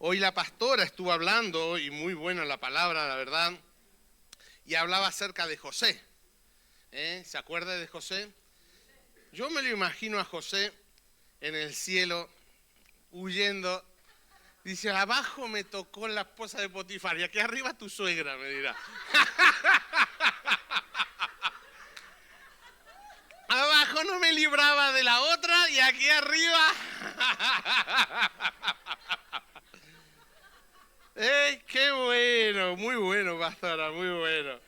Hoy la pastora estuvo hablando, y muy buena la palabra, la verdad, y hablaba acerca de José. ¿Se acuerda de José? Yo me lo imagino a José en el cielo, huyendo. Dice, abajo me tocó la esposa de Potifar y aquí arriba tu suegra, me dirá. Abajo no me libraba de la otra y aquí arriba. Qué bueno, muy bueno, pastora, muy bueno.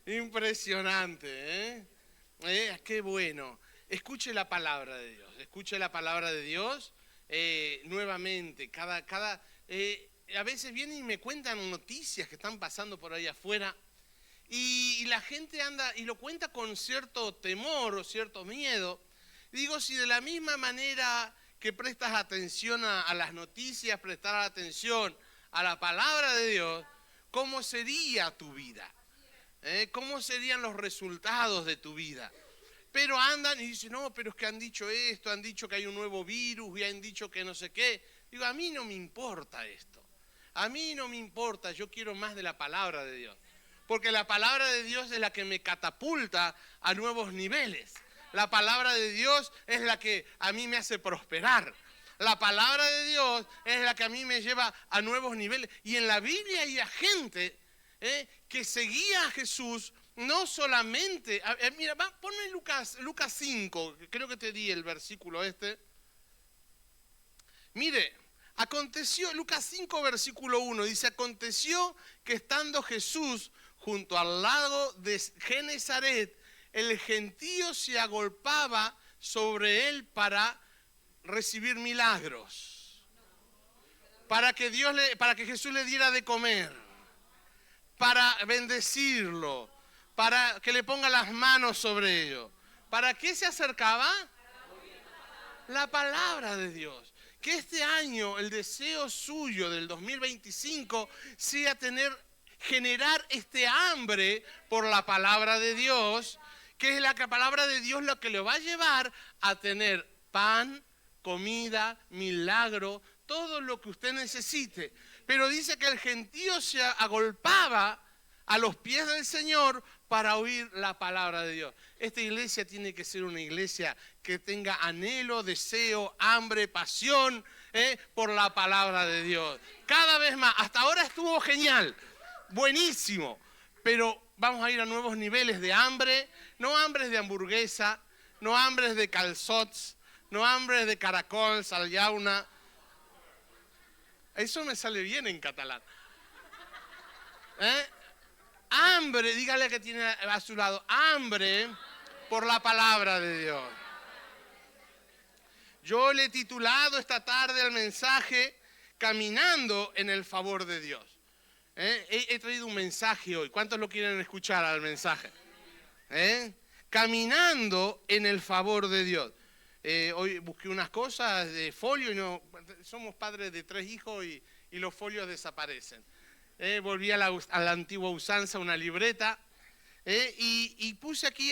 Impresionante, qué bueno. Escuche la palabra de Dios, escuche la palabra de Dios nuevamente. A veces vienen y me cuentan noticias que están pasando por ahí afuera y la gente anda y lo cuenta con cierto temor o cierto miedo. Digo, si de la misma manera que prestas atención a las noticias, prestar atención a la palabra de Dios, ¿cómo sería tu vida? ¿Cómo serían los resultados de tu vida? Pero andan y dicen, no, pero es que han dicho esto, han dicho que hay un nuevo virus y han dicho que no sé qué. Digo, a mí no me importa esto. A mí no me importa, yo quiero más de la palabra de Dios. Porque la palabra de Dios es la que me catapulta a nuevos niveles. La palabra de Dios es la que a mí me hace prosperar. La palabra de Dios es la que a mí me lleva a nuevos niveles. Y en la Biblia hay gente que seguía a Jesús, no solamente... mira, ponme Lucas 5, creo que te di el versículo este. Mire, aconteció, Lucas 5, versículo 1, dice, aconteció que estando Jesús junto al lago de Genezaret, el gentío se agolpaba sobre él para recibir milagros, para que Jesús le diera de comer, para bendecirlo, para que le ponga las manos sobre ello. ¿Para qué se acercaba? La palabra de Dios. Que este año el deseo suyo del 2025 sea generar este hambre por la palabra de Dios, que es la palabra de Dios lo que le va a llevar a tener pan, comida, milagro, todo lo que usted necesite. Pero dice que el gentío se agolpaba a los pies del Señor para oír la palabra de Dios. Esta iglesia tiene que ser una iglesia que tenga anhelo, deseo, hambre, pasión por la palabra de Dios. Cada vez más. Hasta ahora estuvo genial, buenísimo, pero vamos a ir a nuevos niveles de hambre, no hambres de hamburguesa, no hambres de calzots, no hambres de caracol, salyauna. Eso me sale bien en catalán. Hambre, dígale que tiene a su lado, hambre por la palabra de Dios. Yo le he titulado esta tarde al mensaje Caminando en el favor de Dios. He traído un mensaje hoy. ¿Cuántos lo quieren escuchar al mensaje? Caminando en el favor de Dios. Hoy busqué unas cosas de folio y no, somos padres de 3 hijos y los folios desaparecen. Volví a la antigua usanza, una libreta, y puse aquí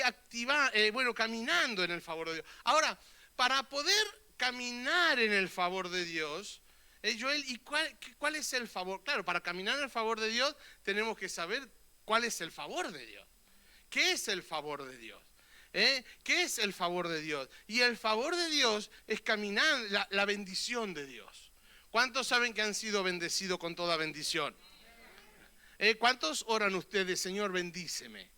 caminando en el favor de Dios. Ahora, para poder caminar en el favor de Dios, Joel, ¿y cuál es el favor? Claro, para caminar en el favor de Dios tenemos que saber cuál es el favor de Dios. ¿Qué es el favor de Dios? ¿Qué es el favor de Dios? Y el favor de Dios es caminar, la bendición de Dios. ¿Cuántos saben que han sido bendecidos con toda bendición? ¿Cuántos oran ustedes, Señor, bendíceme?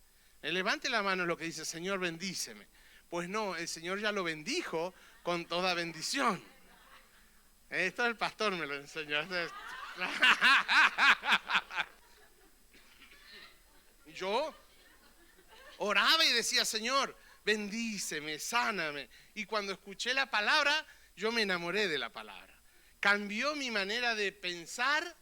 Levante la mano lo que dice, Señor, bendíceme. Pues no, el Señor ya lo bendijo con toda bendición. Esto el pastor me lo enseñó. Yo oraba y decía, Señor, bendíceme, sáname. Y cuando escuché la palabra, yo me enamoré de la palabra. Cambió mi manera de pensar,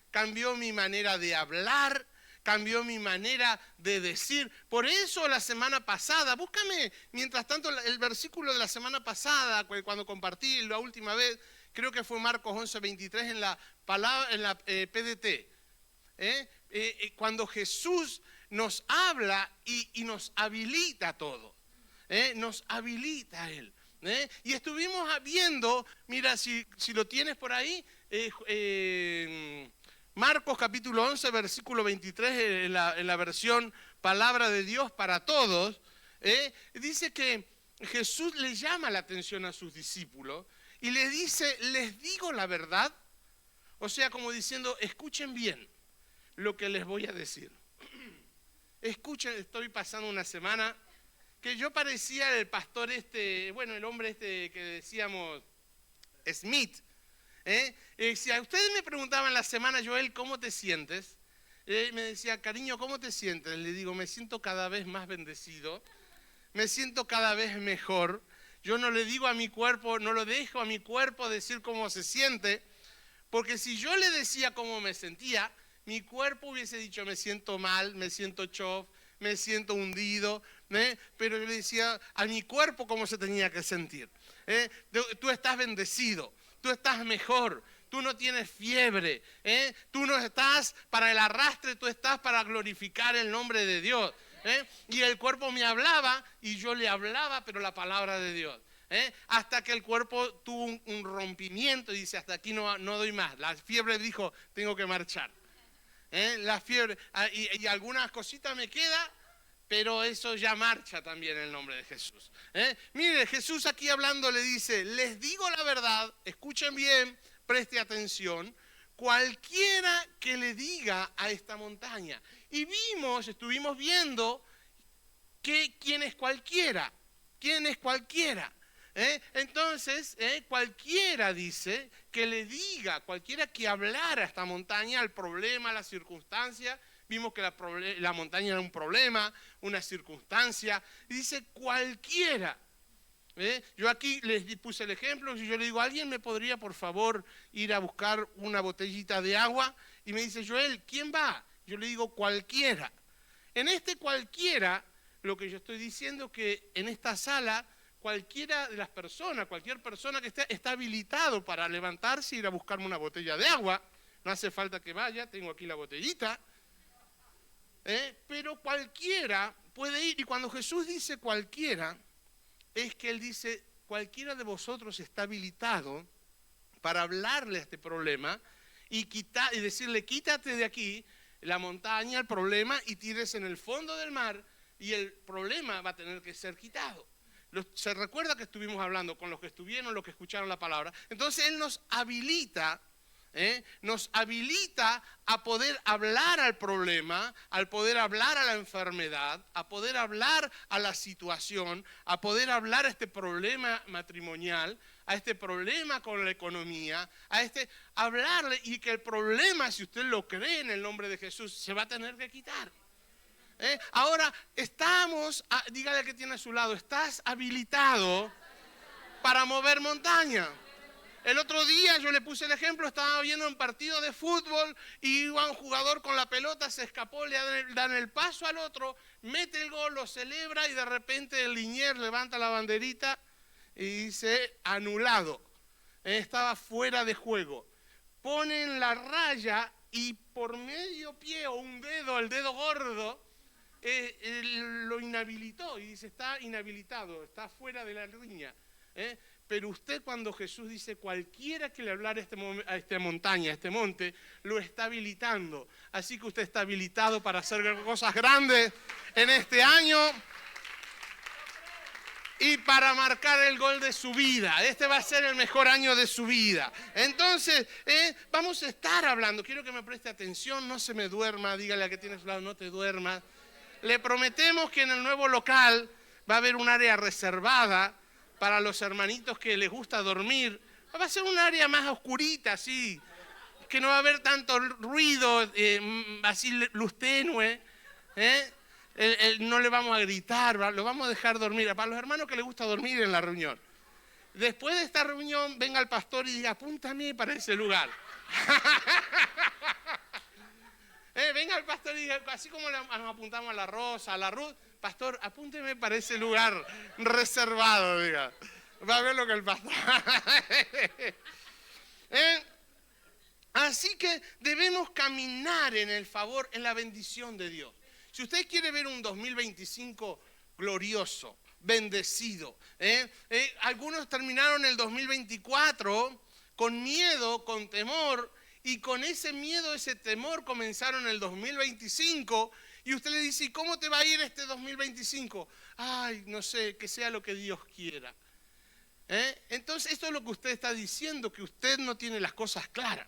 cambió mi manera de hablar, cambió mi manera de decir. Por eso la semana pasada, búscame, mientras tanto, el versículo de la semana pasada, cuando compartí la última vez, creo que fue Marcos 11:23 en la PDT. Cuando Jesús nos habla y nos habilita todo. Nos habilita a Él. Y estuvimos viendo, mira, si lo tienes por ahí, Marcos capítulo 11, versículo 23, en la versión Palabra de Dios para Todos, dice que Jesús le llama la atención a sus discípulos y les dice, les digo la verdad, o sea, como diciendo, escuchen bien lo que les voy a decir. Escuchen, estoy pasando una semana que yo parecía el pastor el hombre que decíamos, Smith. Si a ustedes me preguntaban la semana, Joel, ¿cómo te sientes? Me decía, cariño, ¿cómo te sientes? Le digo, me siento cada vez más bendecido, me siento cada vez mejor. Yo no le digo a mi cuerpo, no lo dejo a mi cuerpo decir cómo se siente, porque si yo le decía cómo me sentía, mi cuerpo hubiese dicho, me siento mal, me siento chof, me siento hundido, pero yo le decía a mi cuerpo cómo se tenía que sentir. Tú estás bendecido, tú estás mejor, tú no tienes fiebre, tú no estás para el arrastre, tú estás para glorificar el nombre de Dios. Y el cuerpo me hablaba y yo le hablaba, pero la palabra de Dios. Hasta que el cuerpo tuvo un rompimiento y dice, hasta aquí no doy más. La fiebre dijo, tengo que marchar. La fiebre, y algunas cositas me queda, pero eso ya marcha también en el nombre de Jesús. Mire, Jesús aquí hablando le dice, les digo la verdad, escuchen bien, preste atención, cualquiera que le diga a esta montaña. Y estuvimos viendo quién es cualquiera. Entonces, cualquiera dice que le diga, cualquiera que hablara a esta montaña, al problema, a la circunstancia. Vimos que la montaña era un problema, una circunstancia. Y dice cualquiera. Yo aquí les puse el ejemplo. Si yo le digo, ¿alguien me podría por favor ir a buscar una botellita de agua? Y me dice, Joel, ¿quién va? Yo le digo, cualquiera. En cualquiera, lo que yo estoy diciendo que en esta sala, cualquiera de las personas, cualquier persona que está habilitado para levantarse e ir a buscarme una botella de agua. No hace falta que vaya, tengo aquí la botellita. Pero cualquiera puede ir. Y cuando Jesús dice cualquiera, es que Él dice, cualquiera de vosotros está habilitado para hablarle a este problema y decirle, quítate de aquí la montaña, el problema, y tires en el fondo del mar y el problema va a tener que ser quitado. Se recuerda que estuvimos hablando con los que estuvieron, los que escucharon la palabra. Entonces Él nos habilita a poder hablar al problema, al poder hablar a la enfermedad, a poder hablar a la situación, a poder hablar a este problema matrimonial, a este problema con la economía, hablarle, y que el problema, si usted lo cree en el nombre de Jesús, se va a tener que quitar. Ahora dígale al que tiene a su lado, estás habilitado para mover montaña. El otro día yo le puse el ejemplo, estaba viendo un partido de fútbol y iba un jugador con la pelota, se escapó, le dan el paso al otro, mete el gol, lo celebra y de repente el linier levanta la banderita y dice anulado. Estaba fuera de juego. Ponen la raya y por medio pie o un dedo, el dedo gordo, lo inhabilitó y dice está inhabilitado, está fuera de la línea. Pero usted, cuando Jesús dice cualquiera que le hablara a esta montaña, a este monte, lo está habilitando. Así que usted está habilitado para hacer cosas grandes en este año y para marcar el gol de su vida. Este va a ser el mejor año de su vida. Entonces, vamos a estar hablando. Quiero que me preste atención, no se me duerma. Dígale a que tiene a su lado, no te duermas. Le prometemos que en el nuevo local va a haber un área reservada para los hermanitos que les gusta dormir. Va a ser un área más oscurita, así, que no va a haber tanto ruido, así luz tenue. No le vamos a gritar, lo vamos a dejar dormir. Para los hermanos que les gusta dormir en la reunión. Después de esta reunión, venga el pastor y diga, apúntame para ese lugar. Venga el pastor y diga, así como nos apuntamos a la Rosa, a la Ruth, pastor, apúnteme para ese lugar reservado, diga. Va a ver lo que el pastor. Así que debemos caminar en el favor, en la bendición de Dios. Si usted quiere ver un 2025 glorioso, bendecido. Algunos terminaron el 2024 con miedo, con temor, y con ese miedo, ese temor comenzaron el 2025. Y usted le dice, ¿y cómo te va a ir este 2025? Ay, no sé, que sea lo que Dios quiera. Entonces, esto es lo que usted está diciendo, que usted no tiene las cosas claras.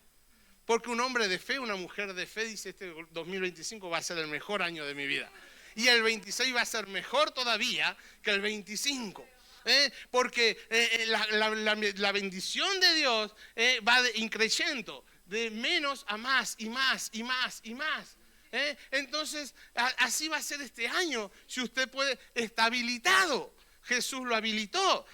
Porque un hombre de fe, una mujer de fe dice, este 2025 va a ser el mejor año de mi vida. Y el 26 va a ser mejor todavía que el 25. Porque la bendición de Dios va increciendo, de menos a más y más y más y más. Entonces, así va a ser este año, si usted puede, está habilitado. Jesús lo habilitó.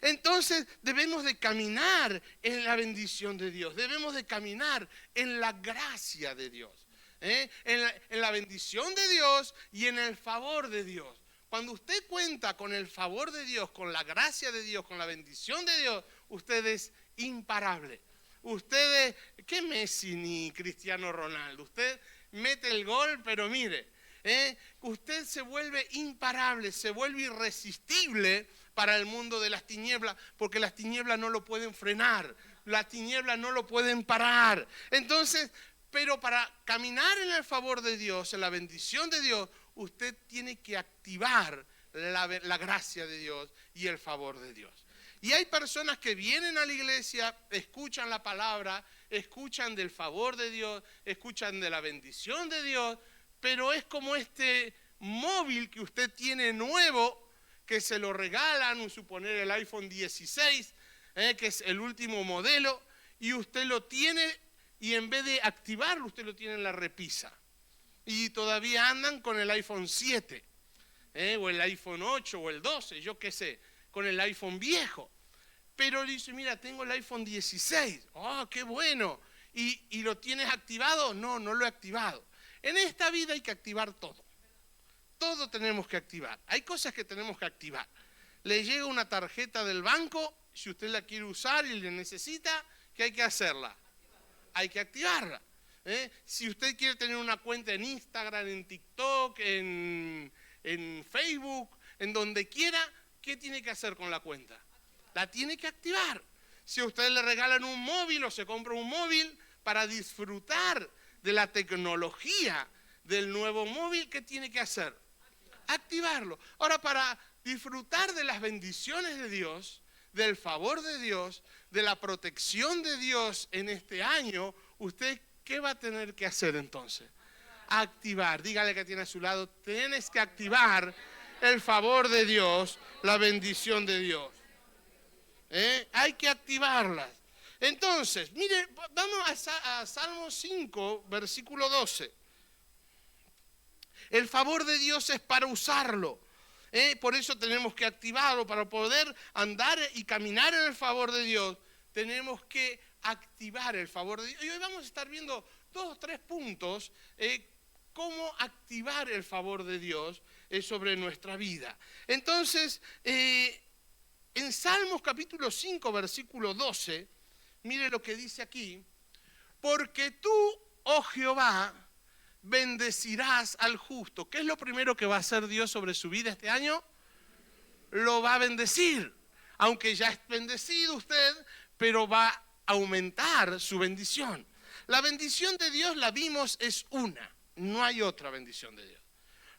Entonces debemos de caminar en la bendición de Dios. Debemos de caminar en la gracia de Dios. En la bendición de Dios y en el favor de Dios. Cuando usted cuenta con el favor de Dios, con la gracia de Dios, con la bendición de Dios, usted es imparable. Usted es, ¿qué Messi ni Cristiano Ronaldo? Usted mete el gol, pero mire. Usted se vuelve imparable, se vuelve irresistible para el mundo de las tinieblas, porque las tinieblas no lo pueden frenar, las tinieblas no lo pueden parar. Entonces, pero para caminar en el favor de Dios, en la bendición de Dios, usted tiene que activar la gracia de Dios y el favor de Dios. Y hay personas que vienen a la iglesia, escuchan la palabra, escuchan del favor de Dios, escuchan de la bendición de Dios, pero es como este móvil que usted tiene nuevo, que se lo regalan, suponer el iPhone 16, que es el último modelo, y usted lo tiene y en vez de activarlo, usted lo tiene en la repisa. Y todavía andan con el iPhone 7, o el iPhone 8, o el 12, yo qué sé, con el iPhone viejo. Pero dice, mira, tengo el iPhone 16, ¡oh, qué bueno! ¿Y lo tienes activado? No, no lo he activado. En esta vida hay que activar todo. Todo tenemos que activar. Hay cosas que tenemos que activar. Le llega una tarjeta del banco, si usted la quiere usar y le necesita, ¿qué hay que hacerla? Hay que activarla. Si usted quiere tener una cuenta en Instagram, en TikTok, en Facebook, en donde quiera, ¿qué tiene que hacer con la cuenta? La tiene que activar. Si a usted le regalan un móvil o se compra un móvil para disfrutar de la tecnología del nuevo móvil, ¿qué tiene que hacer? Activarlo. Ahora, para disfrutar de las bendiciones de Dios, del favor de Dios, de la protección de Dios en este año, ¿usted qué va a tener que hacer entonces? Activar. Dígale que tiene a su lado, tienes que activar el favor de Dios, la bendición de Dios. Hay que activarlas. Entonces, mire, vamos a Salmo 5, versículo 12. El favor de Dios es para usarlo. Por eso tenemos que activarlo, para poder andar y caminar en el favor de Dios. Tenemos que activar el favor de Dios. Y hoy vamos a estar viendo 2 o 3 puntos, cómo activar el favor de Dios sobre nuestra vida. Entonces, en Salmos capítulo 5, versículo 12, mire lo que dice aquí. Porque tú, oh Jehová, bendecirás al justo. ¿Qué es lo primero que va a hacer Dios sobre su vida este año? Lo va a bendecir. Aunque ya es bendecido usted, pero va a aumentar su bendición. La bendición de Dios, la vimos, es una. No hay otra bendición de Dios.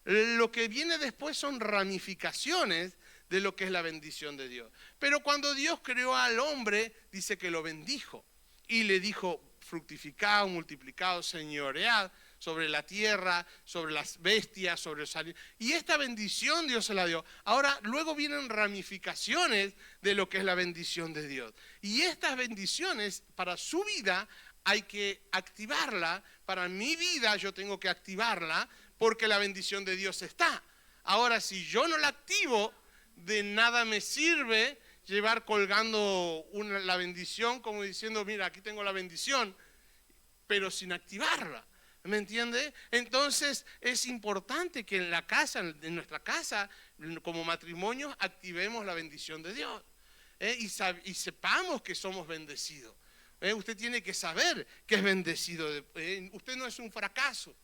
Lo que viene después son ramificaciones de lo que es la bendición de Dios. Pero cuando Dios creó al hombre, dice que lo bendijo. Y le dijo, fructificad, multiplicad, señoread sobre la tierra, sobre las bestias, sobre los animales. Y esta bendición Dios se la dio. Ahora, luego vienen ramificaciones de lo que es la bendición de Dios. Y estas bendiciones, para su vida, hay que activarla. Para mi vida, yo tengo que activarla, porque la bendición de Dios está. Ahora, si yo no la activo, de nada me sirve llevar colgando la bendición, como diciendo, mira, aquí tengo la bendición, pero sin activarla. ¿Me entiende? Entonces es importante que en la casa, en nuestra casa, como matrimonio, activemos la bendición de Dios. Y sepamos que somos bendecidos. Usted tiene que saber que es bendecido. Usted no es un fracaso.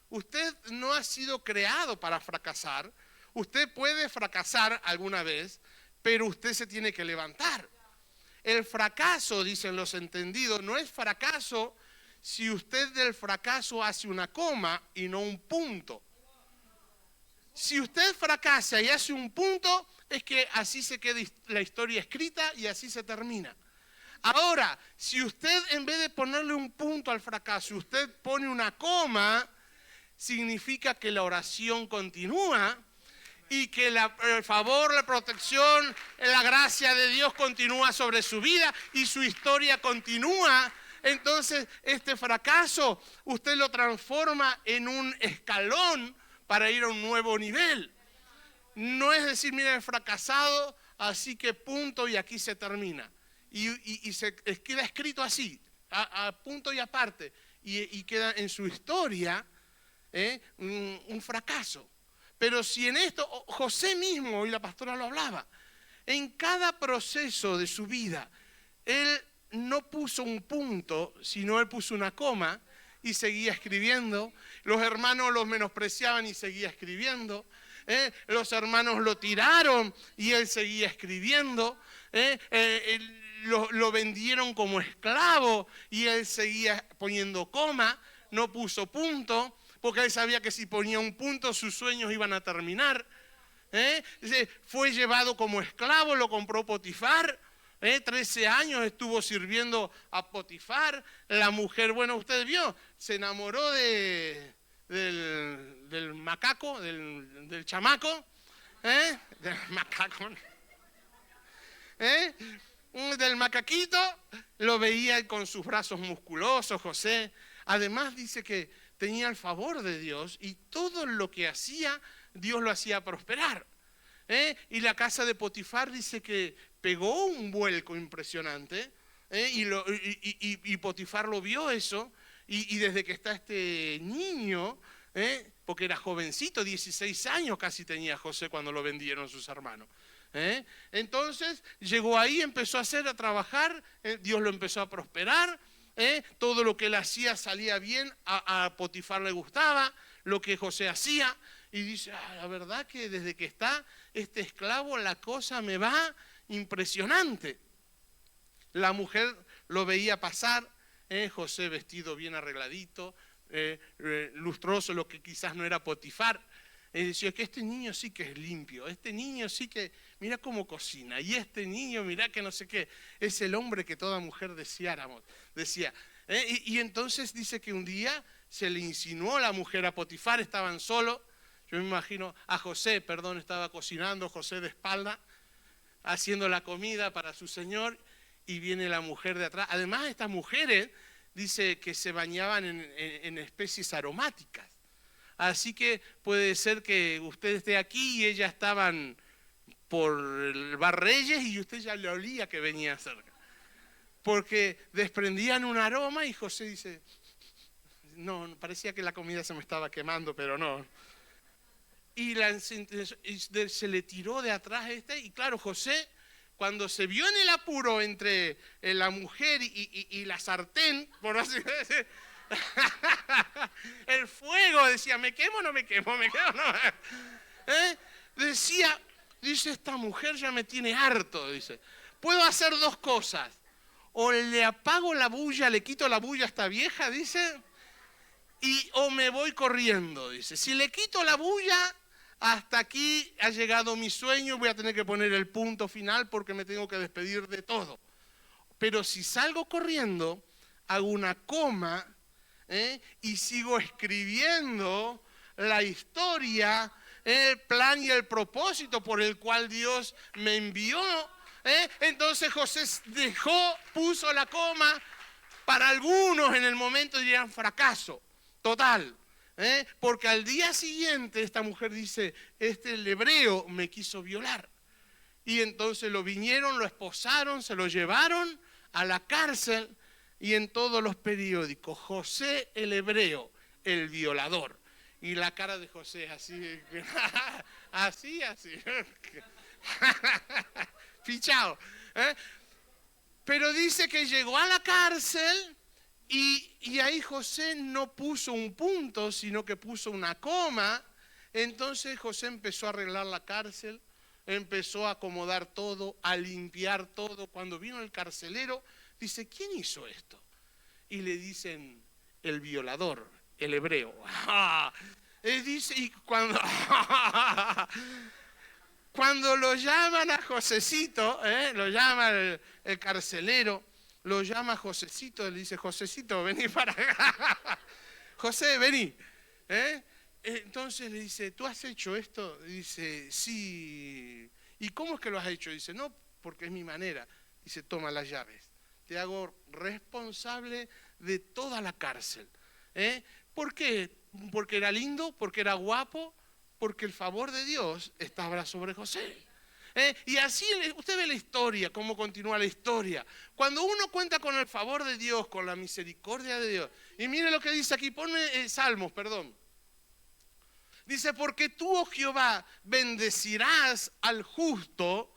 Usted no ha sido creado para fracasar. Usted puede fracasar alguna vez, pero usted se tiene que levantar. El fracaso, dicen los entendidos, no es fracaso si usted del fracaso hace una coma y no un punto. Si usted fracasa y hace un punto, es que así se queda la historia escrita y así se termina. Ahora, si usted en vez de ponerle un punto al fracaso, usted pone una coma, significa que la oración continúa y que el favor, la protección, la gracia de Dios continúa sobre su vida y su historia continúa. Entonces, este fracaso usted lo transforma en un escalón para ir a un nuevo nivel. No es decir, mira, he fracasado, así que punto y aquí se termina. Y se queda escrito así, a punto y aparte, y queda en su historia un fracaso. Pero si en esto, José mismo, y la pastora lo hablaba, en cada proceso de su vida, él no puso un punto, sino él puso una coma y seguía escribiendo. Los hermanos los menospreciaban y seguía escribiendo. Los hermanos lo tiraron y él seguía escribiendo. Lo vendieron como esclavo y él seguía poniendo coma, no puso punto, porque él sabía que si ponía un punto sus sueños iban a terminar. Fue llevado como esclavo, lo compró Potifar. 13 años estuvo sirviendo a Potifar. La mujer, bueno, usted vio, se enamoró del macaco, del chamaco. Del macaco. Del macaquito, lo veía con sus brazos musculosos, José. Además dice que tenía el favor de Dios y todo lo que hacía, Dios lo hacía prosperar. Y la casa de Potifar dice que pegó un vuelco impresionante, y Potifar lo vio eso, y desde que está este niño, porque era jovencito, 16 años casi tenía José cuando lo vendieron sus hermanos. Entonces llegó ahí, empezó a trabajar, Dios lo empezó a prosperar, todo lo que él hacía salía bien, a Potifar le gustaba lo que José hacía, y dice, la verdad que desde que está este esclavo la cosa me va impresionante. La mujer lo veía pasar, José vestido bien arregladito, lustroso, lo que quizás no era Potifar. Decía que este niño sí que es limpio, este niño sí que, mira cómo cocina, y este niño, mira que no sé qué, es el hombre que toda mujer deseáramos, decía. Y entonces dice que un día se le insinuó la mujer a Potifar, estaban solos, yo me imagino a José, estaba cocinando, José de espalda, haciendo la comida para su señor, y viene la mujer de atrás. Además, estas mujeres, dice que se bañaban en especies aromáticas. Así que puede ser que usted esté aquí y ellas estaban por el Bar Reyes y usted ya le olía que venía cerca. Porque desprendían un aroma y José dice, no, parecía que la comida se me estaba quemando, pero no. Y se le tiró de atrás y claro, José, cuando se vio en el apuro entre la mujer y la sartén, por así decir, el fuego, decía, ¿me quemo o no me quemo? ¿Me quemo o no? Dice, esta mujer ya me tiene harto, dice. Puedo hacer dos cosas. O le apago la bulla, le quito la bulla a esta vieja, dice, o me voy corriendo, dice. Si le quito la bulla, hasta aquí ha llegado mi sueño, voy a tener que poner el punto final porque me tengo que despedir de todo. Pero si salgo corriendo, hago una coma, y sigo escribiendo la historia, el plan y el propósito por el cual Dios me envió. Entonces José puso la coma. Para algunos en el momento dirían fracaso total, porque al día siguiente esta mujer dice, el hebreo me quiso violar. Y entonces lo vinieron, lo esposaron, se lo llevaron a la cárcel. Y en todos los periódicos, José el hebreo, el violador. Y la cara de José así, así. Fichado. Pero dice que llegó a la cárcel y ahí José no puso un punto, sino que puso una coma, Entonces José empezó a arreglar la cárcel, empezó a acomodar todo, a limpiar todo. Cuando vino el carcelero, dice, ¿quién hizo esto? Y le dicen, el violador, el hebreo. Él dice, y cuando lo llaman a Josecito, lo llama el carcelero, lo llama a Josecito, le dice, Josecito, vení para acá. José, vení. Entonces le dice, ¿tú has hecho esto? Dice, sí. ¿Y cómo es que lo has hecho? Dice, no, porque es mi manera. Dice, toma las llaves. Te hago responsable de toda la cárcel. ¿Por qué? ¿Porque era lindo? ¿Porque era guapo? Porque el favor de Dios estaba sobre José. Y así usted ve la historia, cómo continúa la historia. Cuando uno cuenta con el favor de Dios, con la misericordia de Dios. Y mire lo que dice aquí, ponme Salmos, perdón. Dice, porque tú, oh Jehová, bendecirás al justo,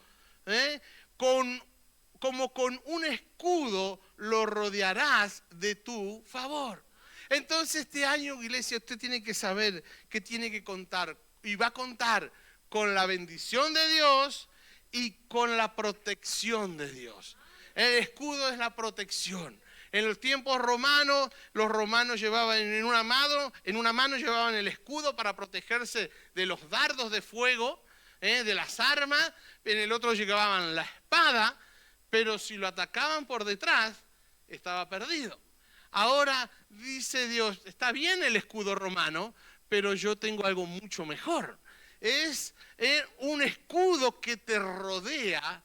como con un escudo lo rodearás de tu favor. Entonces este año, iglesia, usted tiene que saber que tiene que contar, y va a contar con la bendición de Dios y con la protección de Dios. El escudo es la protección. En los tiempos romanos, los romanos llevaban en una mano llevaban el escudo para protegerse de los dardos de fuego, de las armas. En el otro llevaban la espada, pero si lo atacaban por detrás, estaba perdido. Ahora dice Dios, está bien el escudo romano, pero yo tengo algo mucho mejor. Es un escudo que te rodea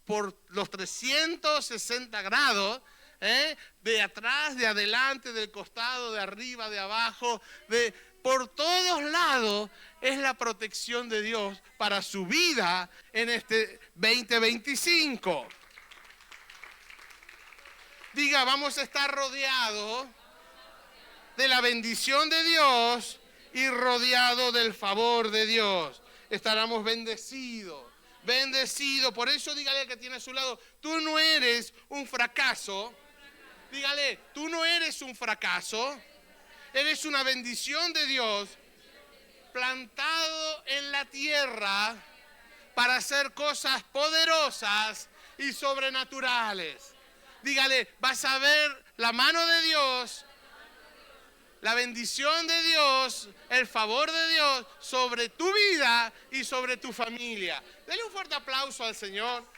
por los 360 grados, de atrás, de adelante, del costado, de arriba, de abajo, por todos lados. Es la protección de Dios para su vida en este 2025. Diga, vamos a estar rodeados de la bendición de Dios y rodeados del favor de Dios. Estaremos bendecidos. Bendecido, por eso dígale al que tiene a su lado, tú no eres un fracaso. Dígale, tú no eres un fracaso, eres una bendición de Dios, plantado en la tierra para hacer cosas poderosas y sobrenaturales. Dígale, vas a ver la mano de Dios, la bendición de Dios, el favor de Dios sobre tu vida y sobre tu familia. Dele un fuerte aplauso al Señor.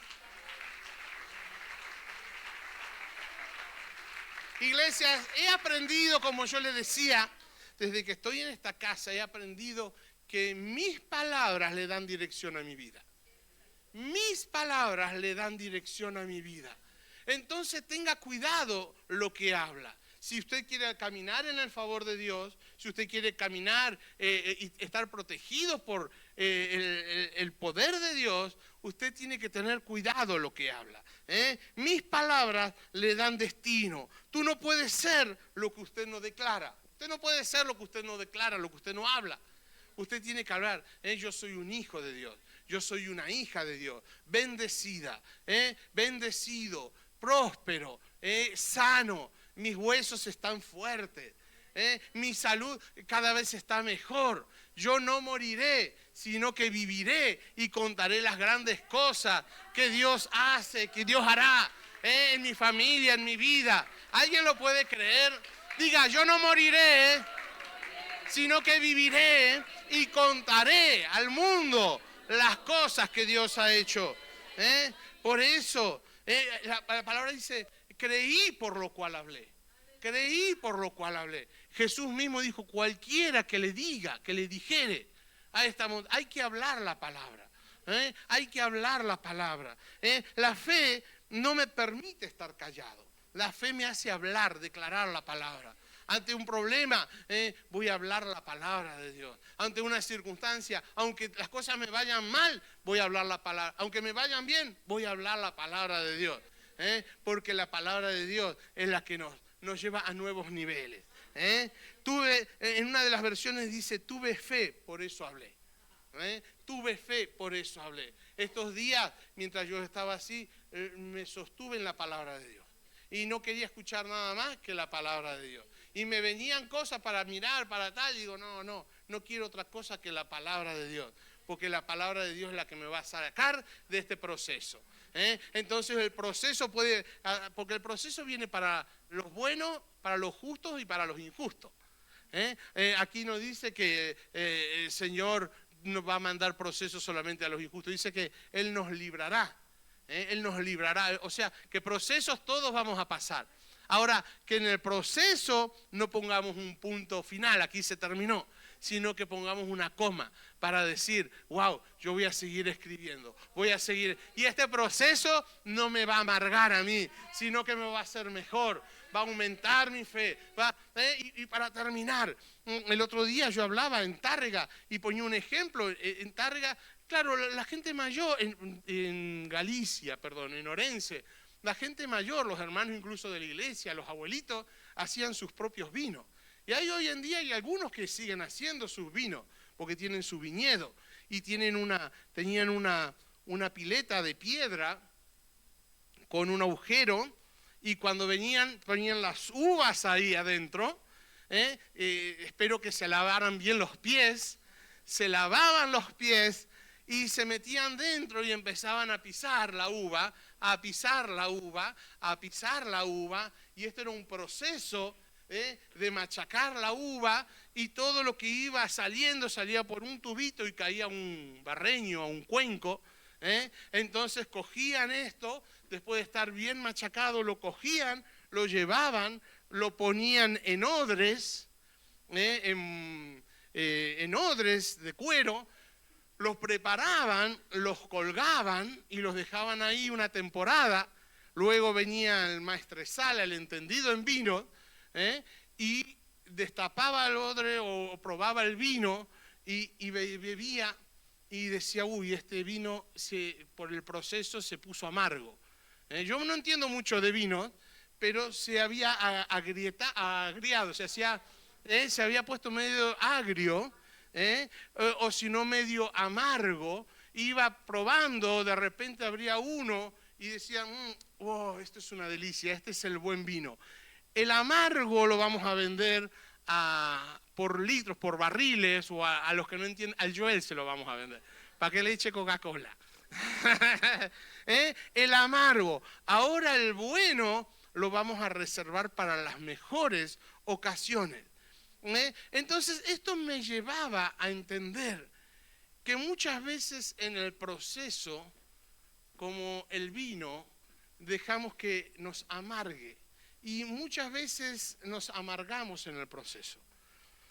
Iglesias, he aprendido, como yo le decía, desde que estoy en esta casa, he aprendido que mis palabras le dan dirección a mi vida. Mis palabras le dan dirección a mi vida. Entonces tenga cuidado lo que habla. Si usted quiere caminar en el favor de Dios, si usted quiere caminar y estar protegido por el poder de Dios, usted tiene que tener cuidado lo que habla. Mis palabras le dan destino. Tú no puedes ser lo que usted no declara. Usted no puede ser lo que usted no declara, lo que usted no habla. Usted tiene que hablar, yo soy un hijo de Dios, yo soy una hija de Dios, bendecida, bendecido, próspero, sano, mis huesos están fuertes, mi salud cada vez está mejor. Yo no moriré, sino que viviré y contaré las grandes cosas que Dios hace, que Dios hará en mi familia, en mi vida. ¿Alguien lo puede creer? Diga, yo no moriré, sino que viviré y contaré al mundo las cosas que Dios ha hecho. Por eso, la palabra dice, creí por lo cual hablé. Creí por lo cual hablé. Jesús mismo dijo, cualquiera que le diga, que le dijere a esta montaña, hay que hablar la palabra. Hay que hablar la palabra. La fe no me permite estar callado. La fe me hace hablar, declarar la palabra. Ante un problema, voy a hablar la palabra de Dios. Ante una circunstancia, aunque las cosas me vayan mal, voy a hablar la palabra. Aunque me vayan bien, voy a hablar la palabra de Dios. Porque la palabra de Dios es la que nos lleva a nuevos niveles. En una de las versiones dice, tuve fe, por eso hablé. Tuve fe, por eso hablé. Estos días, mientras yo estaba así, me sostuve en la palabra de Dios. Y no quería escuchar nada más que la palabra de Dios. Y me venían cosas para mirar, para tal, y digo, no, no quiero otra cosa que la palabra de Dios, porque la palabra de Dios es la que me va a sacar de este proceso. Entonces el proceso porque el proceso viene para los buenos, para los justos y para los injustos. Aquí no dice que el Señor nos va a mandar procesos solamente a los injustos, dice que Él nos librará. Él nos librará, o sea, que procesos todos vamos a pasar. Ahora, que en el proceso no pongamos un punto final, aquí se terminó, sino que pongamos una coma para decir, wow, yo voy a seguir escribiendo, voy a seguir. Y este proceso no me va a amargar a mí, sino que me va a hacer mejor, va a aumentar mi fe. Y para terminar, el otro día yo hablaba en Tárrega y ponía un ejemplo. En Tárrega, claro, la gente mayor, en Galicia, en Orense, la gente mayor, los hermanos incluso de la iglesia, los abuelitos, hacían sus propios vinos. Y hoy en día hay algunos que siguen haciendo sus vinos, porque tienen su viñedo y tenían una pileta de piedra con un agujero, y cuando ponían las uvas ahí adentro, espero que se lavaran bien los pies, se lavaban los pies y se metían dentro y empezaban a pisar la uva, a pisar la uva, a pisar la uva, y esto era un proceso de machacar la uva, y todo lo que iba saliendo salía por un tubito y caía a un barreño, a un cuenco. Entonces cogían esto, después de estar bien machacado, lo cogían, lo llevaban, lo ponían en odres, en odres de cuero, los preparaban, los colgaban y los dejaban ahí una temporada. Luego venía el maestresala, el entendido en vino, y destapaba el odre o probaba el vino y bebía y decía, uy, este vino por el proceso se puso amargo. Yo no entiendo mucho de vino, pero se había agriado, se había puesto medio agrio, o si no medio amargo. Iba probando, de repente abría uno y decía, oh, esto es una delicia, este es el buen vino. El amargo lo vamos a vender por litros, por barriles, o a los que no entienden, al Joel se lo vamos a vender, para que le eche Coca-Cola. El amargo. Ahora el bueno lo vamos a reservar para las mejores ocasiones. Entonces esto me llevaba a entender que muchas veces en el proceso, como el vino, dejamos que nos amargue. Y muchas veces nos amargamos en el proceso.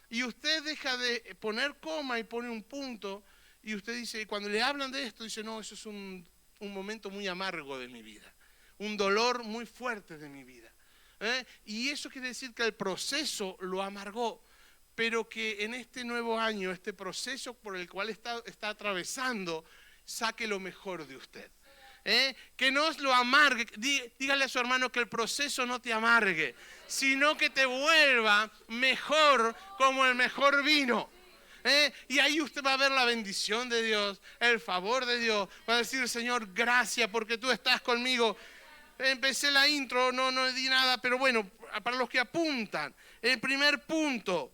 Y usted deja de poner coma y pone un punto, y usted dice, y cuando le hablan de esto, dice, no, eso es un momento muy amargo de mi vida, un dolor muy fuerte de mi vida. Y eso quiere decir que el proceso lo amargó, pero que en este nuevo año, este proceso por el cual está atravesando, saque lo mejor de usted. Que no os lo amargue. Dígale a su hermano que el proceso no te amargue, sino que te vuelva mejor, como el mejor vino. Y ahí usted va a ver la bendición de Dios, el favor de Dios. Va a decir, Señor, gracias porque tú estás conmigo. Empecé la intro, no di nada, pero bueno, para los que apuntan, el primer punto,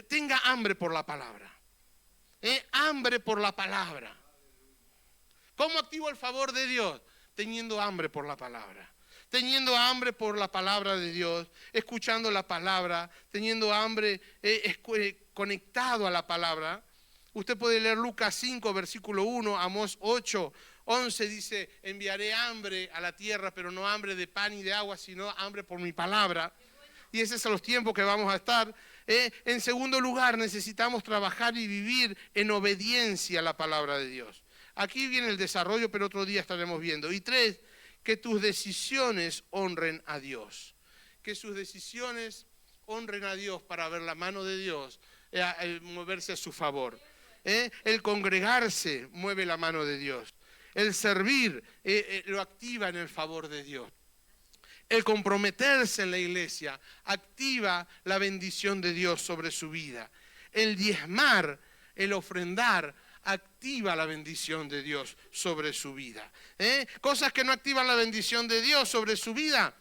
tenga hambre por la palabra. Hambre por la palabra. ¿Cómo activo el favor de Dios? Teniendo hambre por la palabra. Teniendo hambre por la palabra de Dios, escuchando la palabra, teniendo hambre conectado a la palabra. Usted puede leer Lucas 5, versículo 1, Amós 8, 11, dice, enviaré hambre a la tierra, pero no hambre de pan y de agua, sino hambre por mi palabra. Y ese es los tiempos que vamos a estar. En segundo lugar, necesitamos trabajar y vivir en obediencia a la palabra de Dios. Aquí viene el desarrollo, pero otro día estaremos viendo. Y 3, que tus decisiones honren a Dios. Que sus decisiones honren a Dios para ver la mano de Dios, moverse a su favor. El congregarse mueve la mano de Dios. El servir lo activa en el favor de Dios. El comprometerse en la iglesia activa la bendición de Dios sobre su vida. El diezmar, el ofrendar, activa la bendición de Dios sobre su vida. Cosas que no activan la bendición de Dios sobre su vida.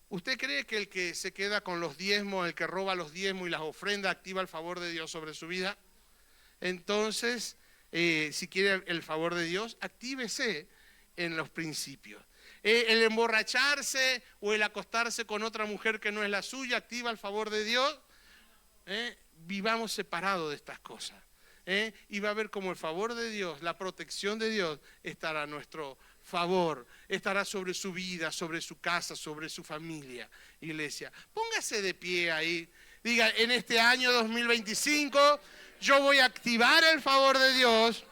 ¿Usted cree que el que se queda con los diezmos, el que roba los diezmos y las ofrendas, activa el favor de Dios sobre su vida? Entonces, si quiere el favor de Dios, actívese en los principios. El emborracharse o el acostarse con otra mujer que no es la suya, activa el favor de Dios. Vivamos separados de estas cosas. Y va a ver como el favor de Dios, la protección de Dios estará a nuestro favor, estará sobre su vida, sobre su casa, sobre su familia. Iglesia, póngase de pie ahí. Diga, en este año 2025 yo voy a activar el favor de Dios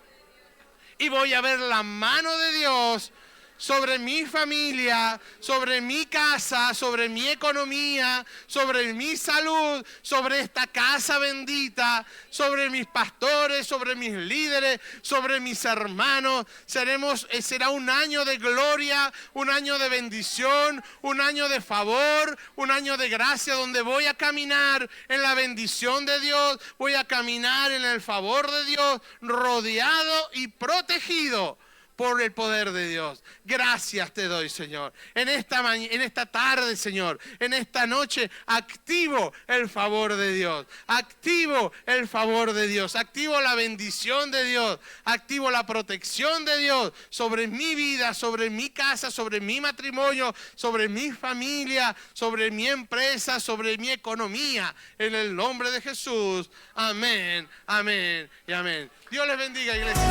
y voy a ver la mano de Dios sobre mi familia, sobre mi casa, sobre mi economía, sobre mi salud, sobre esta casa bendita, sobre mis pastores, sobre mis líderes, sobre mis hermanos. Será un año de gloria, un año de bendición, un año de favor, un año de gracia donde voy a caminar en la bendición de Dios, voy a caminar en el favor de Dios, rodeado y protegido por el poder de Dios. Gracias te doy, Señor. En esta tarde, Señor, en esta noche, activo el favor de Dios. Activo el favor de Dios. Activo la bendición de Dios. Activo la protección de Dios sobre mi vida, sobre mi casa, sobre mi matrimonio, sobre mi familia, sobre mi empresa, sobre mi economía. En el nombre de Jesús. Amén, amén y amén. Dios les bendiga, iglesia.